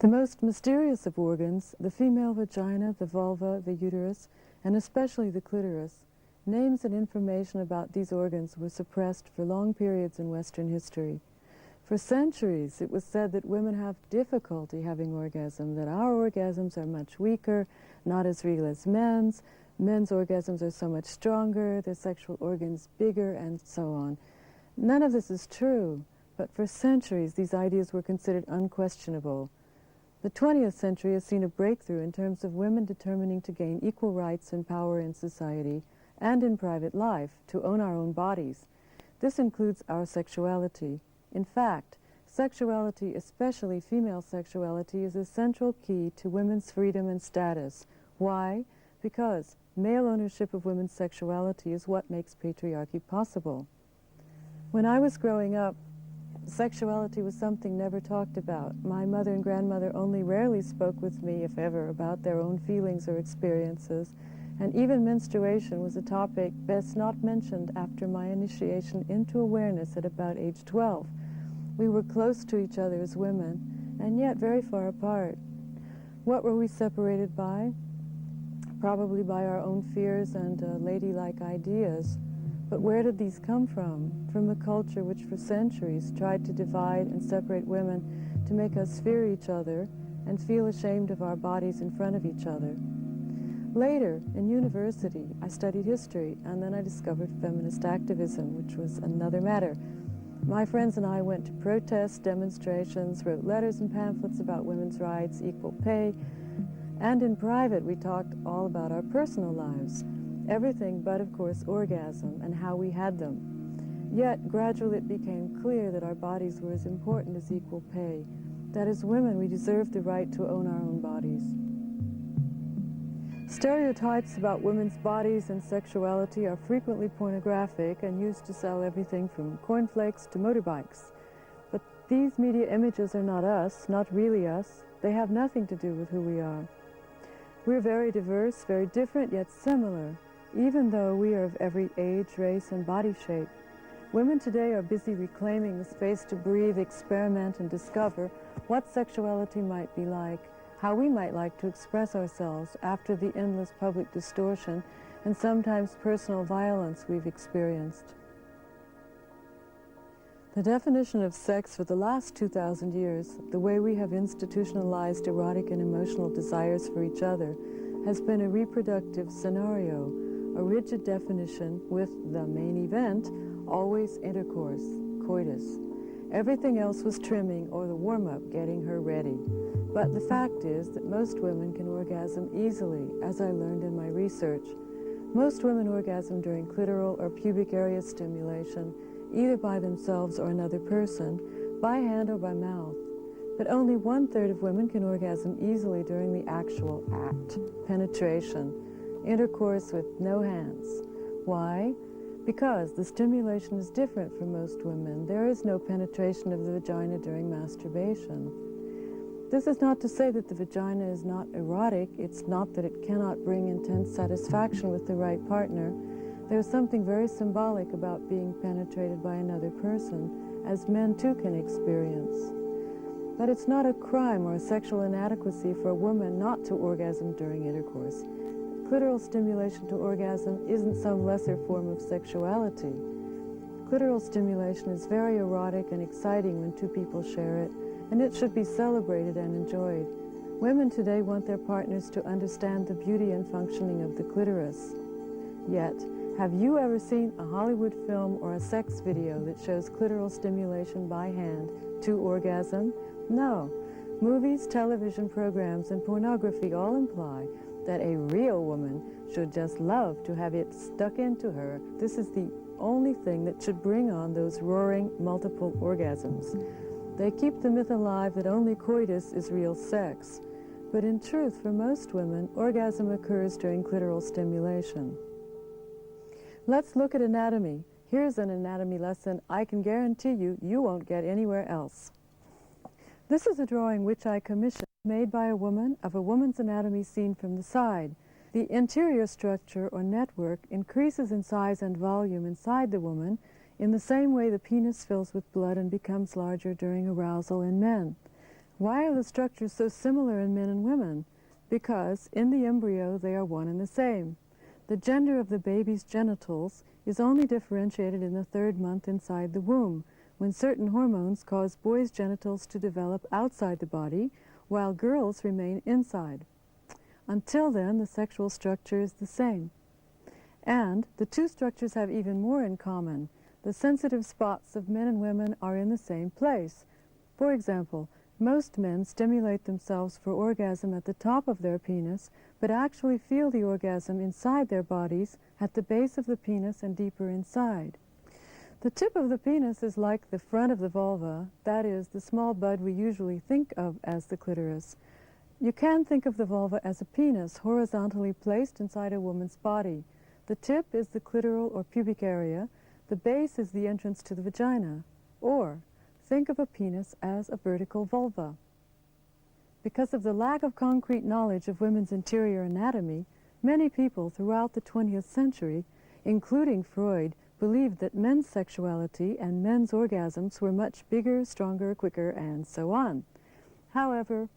The most mysterious of organs, the female vagina, the vulva, the uterus, and especially the clitoris, names and information about these organs were suppressed for long periods in Western history. For centuries, it was said that women have difficulty having orgasm, that our orgasms are much weaker, not as real as men's. Men's orgasms are so much stronger, their sexual organs bigger, and so on. None of this is true, but for centuries, these ideas were considered unquestionable. The 20th century has seen a breakthrough in terms of women determining to gain equal rights and power in society and in private life, to own our own bodies. This includes our sexuality. In fact, sexuality, especially female sexuality, is a central key to women's freedom and status. Why? Because male ownership of women's sexuality is what makes patriarchy possible. When I was growing up, sexuality was something never talked about. My mother and grandmother only rarely spoke with me, if ever, about their own feelings or experiences, and even menstruation was a topic best not mentioned after my initiation into awareness at about age 12. We were close to each other as women, and yet very far apart. What were we separated by? Probably by our own fears and ladylike ideas. But where did these come from? From a culture which for centuries tried to divide and separate women to make us fear each other and feel ashamed of our bodies in front of each other. Later, in university, I studied history, and then I discovered feminist activism, which was another matter. My friends and I went to protests, demonstrations, wrote letters and pamphlets about women's rights, equal pay, and in private we talked all about our personal lives. Everything but, of course, orgasm and how we had them. Yet, gradually it became clear that our bodies were as important as equal pay, that as women we deserved the right to own our own bodies. Stereotypes about women's bodies and sexuality are frequently pornographic and used to sell everything from cornflakes to motorbikes. But these media images are not us, not really us. They have nothing to do with who we are. We're very diverse, very different, yet similar, even though we are of every age, race, and body shape. Women today are busy reclaiming the space to breathe, experiment, and discover what sexuality might be like, how we might like to express ourselves after the endless public distortion and sometimes personal violence we've experienced. The definition of sex for the last 2,000 years, the way we have institutionalized erotic and emotional desires for each other, has been a reproductive scenario, a rigid definition with the main event always intercourse, coitus. Everything else was trimming or the warm-up, getting her ready. But the fact is that most women can orgasm easily, as I learned in my research. Most women orgasm during clitoral or pubic area stimulation, either by themselves or another person, by hand or by mouth. But only 1/3 of women can orgasm easily during the actual act, penetration, intercourse with no hands. Why? Because the stimulation is different for most women. There is no penetration of the vagina during masturbation. This is not to say that the vagina is not erotic. It's not that it cannot bring intense satisfaction with the right partner. There's something very symbolic about being penetrated by another person, as men too can experience. But it's not a crime or a sexual inadequacy for a woman not to orgasm during intercourse. Clitoral stimulation to orgasm isn't some lesser form of sexuality. Clitoral stimulation is very erotic and exciting when two people share it, and it should be celebrated and enjoyed. Women today want their partners to understand the beauty and functioning of the clitoris. Yet, have you ever seen a Hollywood film or a sex video that shows clitoral stimulation by hand to orgasm? No. Movies, television programs, and pornography all imply that a real woman should just love to have it stuck into her. This is the only thing that should bring on those roaring multiple orgasms. They keep the myth alive that only coitus is real sex. But in truth, for most women, orgasm occurs during clitoral stimulation. Let's look at anatomy. Here's an anatomy lesson I can guarantee you won't get anywhere else. This is a drawing which I commissioned, made by a woman, of a woman's anatomy seen from the side. The interior structure or network increases in size and volume inside the woman in the same way the penis fills with blood and becomes larger during arousal in men. Why are the structures so similar in men and women? Because in the embryo they are one and the same. The gender of the baby's genitals is only differentiated in the 3rd month inside the womb, when certain hormones cause boys' genitals to develop outside the body, while girls remain inside. Until then, the sexual structure is the same. And the two structures have even more in common. The sensitive spots of men and women are in the same place. For example, most men stimulate themselves for orgasm at the top of their penis, but actually feel the orgasm inside their bodies, at the base of the penis and deeper inside. The tip of the penis is like the front of the vulva, that is, the small bud we usually think of as the clitoris. You can think of the vulva as a penis horizontally placed inside a woman's body. The tip is the clitoral or pubic area, the base is the entrance to the vagina. Or, think of a penis as a vertical vulva. Because of the lack of concrete knowledge of women's interior anatomy, many people throughout the 20th century, including Freud, believed that men's sexuality and men's orgasms were much bigger, stronger, quicker, and so on. However,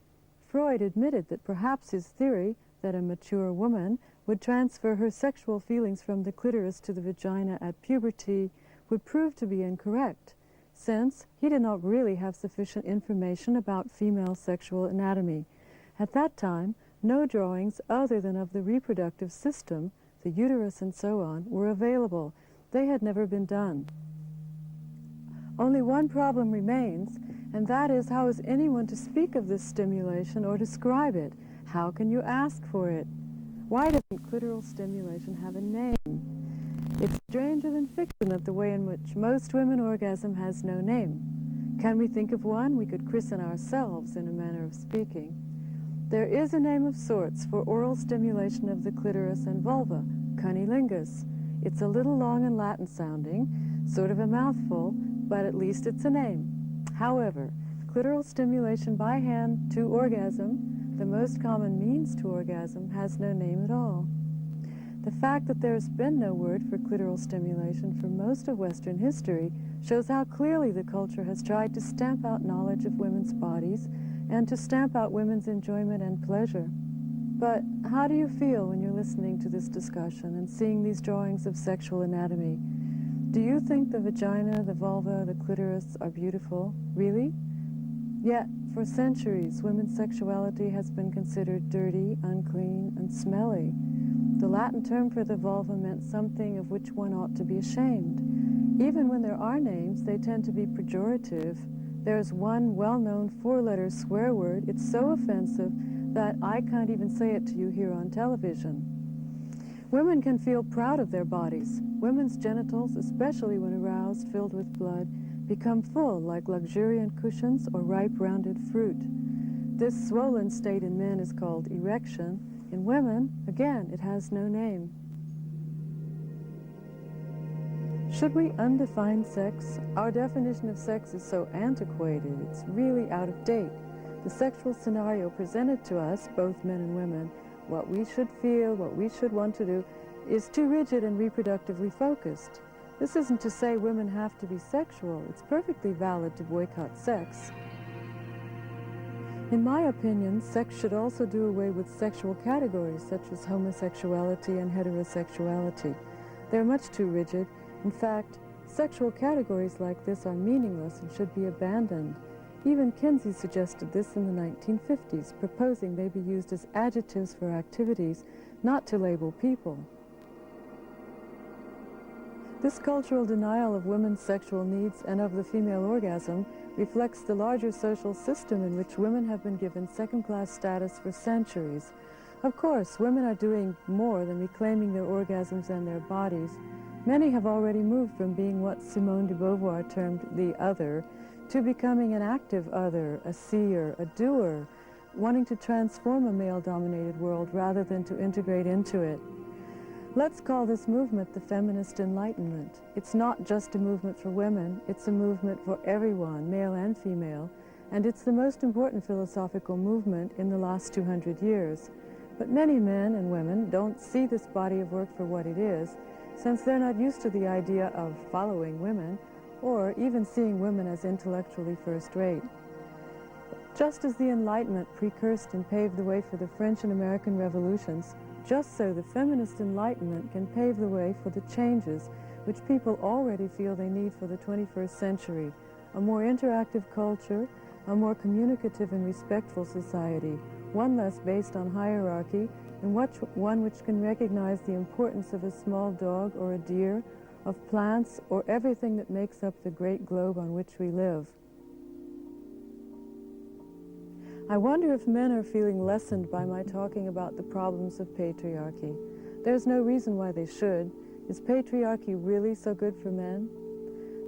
Freud admitted that perhaps his theory that a mature woman would transfer her sexual feelings from the clitoris to the vagina at puberty would prove to be incorrect, since he did not really have sufficient information about female sexual anatomy. At that time, no drawings other than of the reproductive system, the uterus and so on, were available. They had never been done. Only one problem remains, and that is, how is anyone to speak of this stimulation or describe it? How can you ask for it? Why doesn't clitoral stimulation have a name? It's stranger than fiction that the way in which most women orgasm has no name. Can we think of one we could christen ourselves, in a manner of speaking? There is a name of sorts for oral stimulation of the clitoris and vulva, cunnilingus. It's a little long and Latin sounding, sort of a mouthful, but at least it's a name. However, clitoral stimulation by hand to orgasm, the most common means to orgasm, has no name at all. The fact that there's been no word for clitoral stimulation for most of Western history shows how clearly the culture has tried to stamp out knowledge of women's bodies and to stamp out women's enjoyment and pleasure. But how do you feel when you're listening to this discussion and seeing these drawings of sexual anatomy? Do you think the vagina, the vulva, the clitoris are beautiful? Really? Yet, for centuries, women's sexuality has been considered dirty, unclean, and smelly. The Latin term for the vulva meant something of which one ought to be ashamed. Even when there are names, they tend to be pejorative. There's one well-known 4-letter swear word. It's so offensive that I can't even say it to you here on television. Women can feel proud of their bodies. Women's genitals, especially when aroused, filled with blood, become full like luxuriant cushions or ripe rounded fruit. This swollen state in men is called erection. In women, again, it has no name. Should we undefine sex? Our definition of sex is so antiquated, it's really out of date. The sexual scenario presented to us, both men and women, what we should feel, what we should want to do, is too rigid and reproductively focused. This isn't to say women have to be sexual. It's perfectly valid to boycott sex. In my opinion, sex should also do away with sexual categories such as homosexuality and heterosexuality. They're much too rigid. In fact, sexual categories like this are meaningless and should be abandoned. Even Kinsey suggested this in the 1950s, proposing they be used as adjectives for activities, not to label people. This cultural denial of women's sexual needs and of the female orgasm reflects the larger social system in which women have been given second-class status for centuries. Of course, women are doing more than reclaiming their orgasms and their bodies. Many have already moved from being what Simone de Beauvoir termed the other, to becoming an active other, a seer, a doer, wanting to transform a male-dominated world rather than to integrate into it. Let's call this movement the feminist enlightenment. It's not just a movement for women, it's a movement for everyone, male and female, and it's the most important philosophical movement in the last 200 years. But many men and women don't see this body of work for what it is, since they're not used to the idea of following women, or even seeing women as intellectually first-rate. Just as the Enlightenment precursed and paved the way for the French and American revolutions, just so the feminist Enlightenment can pave the way for the changes which people already feel they need for the 21st century, a more interactive culture, a more communicative and respectful society, one less based on hierarchy, and one which can recognize the importance of a small dog or a deer, of plants, or everything that makes up the great globe on which we live. I wonder if men are feeling lessened by my talking about the problems of patriarchy. There's no reason why they should. Is patriarchy really so good for men?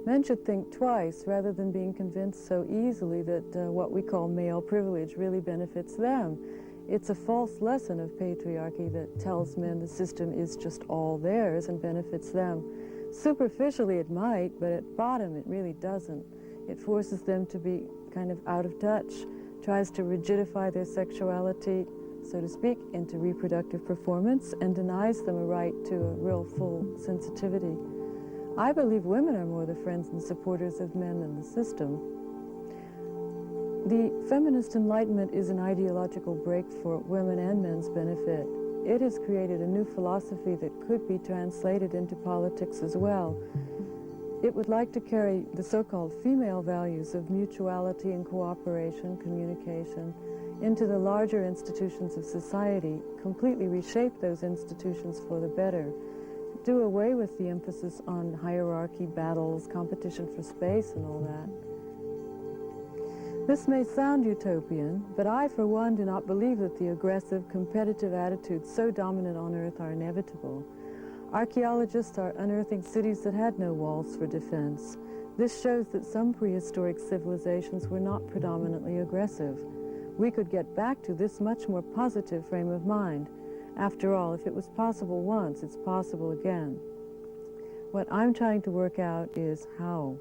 Men should think twice rather than being convinced so easily that what we call male privilege really benefits them. It's a false lesson of patriarchy that tells men the system is just all theirs and benefits them. Superficially it might, but at bottom it really doesn't. It forces them to be kind of out of touch, tries to rigidify their sexuality, so to speak, into reproductive performance, and denies them a right to a real full sensitivity. I believe women are more the friends and supporters of men than the system. The feminist enlightenment is an ideological break for women and men's benefit. It has created a new philosophy that could be translated into politics as well. It would like to carry the so-called female values of mutuality and cooperation, communication, into the larger institutions of society, completely reshape those institutions for the better, do away with the emphasis on hierarchy, battles, competition for space, and all that. This may sound utopian, but I, for one, do not believe that the aggressive, competitive attitudes so dominant on Earth are inevitable. Archaeologists are unearthing cities that had no walls for defense. This shows that some prehistoric civilizations were not predominantly aggressive. We could get back to this much more positive frame of mind. After all, if it was possible once, it's possible again. What I'm trying to work out is how.